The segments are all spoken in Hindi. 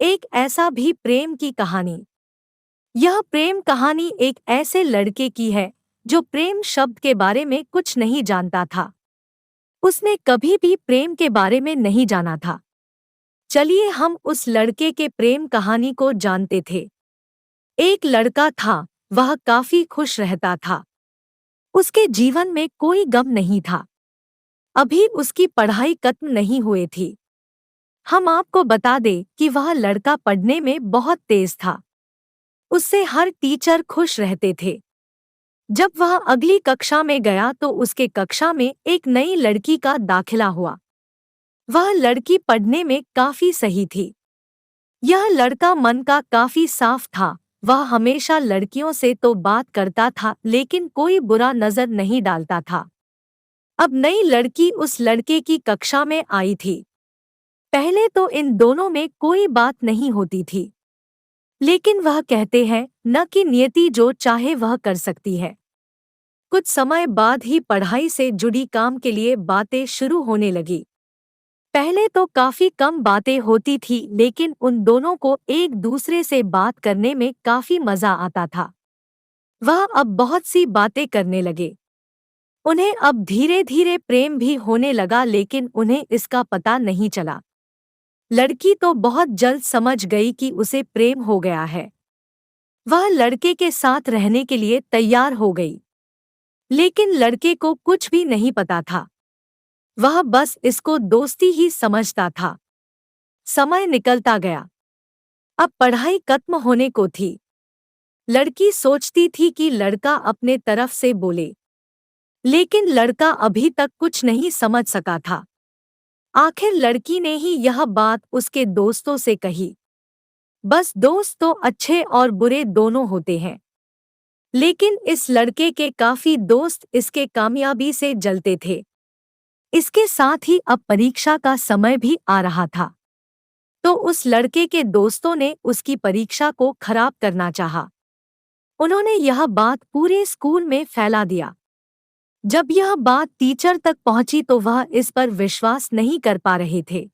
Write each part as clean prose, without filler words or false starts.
एक ऐसा भी प्रेम की कहानी। यह प्रेम कहानी एक ऐसे लड़के की है जो प्रेम शब्द के बारे में कुछ नहीं जानता था। उसने कभी भी प्रेम के बारे में नहीं जाना था। चलिए हम उस लड़के के प्रेम कहानी को जानते थे। एक लड़का था, वह काफी खुश रहता था। उसके जीवन में कोई गम नहीं था। अभी उसकी पढ़ाई खत्म नहीं हुई थी। हम आपको बता दें कि वह लड़का पढ़ने में बहुत तेज था। उससे हर टीचर खुश रहते थे। जब वह अगली कक्षा में गया तो उसके कक्षा में एक नई लड़की का दाखिला हुआ। वह लड़की पढ़ने में काफी सही थी। यह लड़का मन का काफी साफ था। वह हमेशा लड़कियों से तो बात करता था लेकिन कोई बुरा नजर नहीं डालता था। अब नई लड़की उस लड़के की कक्षा में आई थी। पहले तो इन दोनों में कोई बात नहीं होती थी, लेकिन वह कहते हैं न कि नियति जो चाहे वह कर सकती है। कुछ समय बाद ही पढ़ाई से जुड़ी काम के लिए बातें शुरू होने लगी। पहले तो काफी कम बातें होती थी लेकिन उन दोनों को एक दूसरे से बात करने में काफी मजा आता था। वह अब बहुत सी बातें करने लगे। उन्हें अब धीरे धीरे प्रेम भी होने लगा लेकिन उन्हें इसका पता नहीं चला। लड़की तो बहुत जल्द समझ गई कि उसे प्रेम हो गया है। वह लड़के के साथ रहने के लिए तैयार हो गई, लेकिन लड़के को कुछ भी नहीं पता था। वह बस इसको दोस्ती ही समझता था। समय निकलता गया। अब पढ़ाई खत्म होने को थी। लड़की सोचती थी कि लड़का अपने तरफ से बोले, लेकिन लड़का अभी तक कुछ नहीं समझ सका था। आखिर लड़की ने ही यह बात उसके दोस्तों से कही। बस दोस्त तो अच्छे और बुरे दोनों होते हैं, लेकिन इस लड़के के काफी दोस्त इसके कामयाबी से जलते थे। इसके साथ ही अब परीक्षा का समय भी आ रहा था, तो उस लड़के के दोस्तों ने उसकी परीक्षा को खराब करना चाहा। उन्होंने यह बात पूरे स्कूल में फैला दिया। जब यह बात टीचर तक पहुंची तो वह इस पर विश्वास नहीं कर पा रहे थे।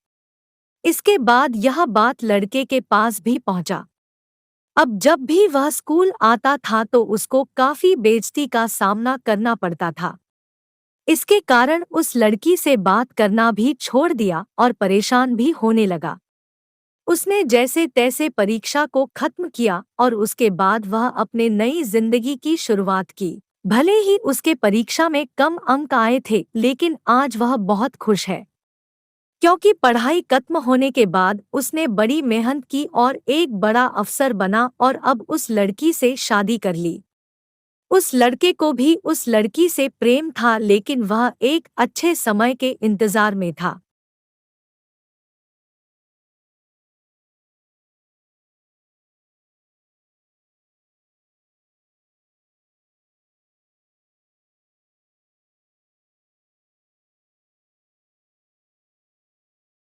इसके बाद यह बात लड़के के पास भी पहुंचा। अब जब भी वह स्कूल आता था तो उसको काफी बेइज्जती का सामना करना पड़ता था। इसके कारण उस लड़की से बात करना भी छोड़ दिया और परेशान भी होने लगा। उसने जैसे तैसे परीक्षा को खत्म किया और उसके बाद वह अपने नई जिंदगी की शुरुआत की। भले ही उसके परीक्षा में कम अंक आए थे लेकिन आज वह बहुत खुश है, क्योंकि पढ़ाई खत्म होने के बाद उसने बड़ी मेहनत की और एक बड़ा अफसर बना और अब उस लड़की से शादी कर ली। उस लड़के को भी उस लड़की से प्रेम था लेकिन वह एक अच्छे समय के इंतजार में था।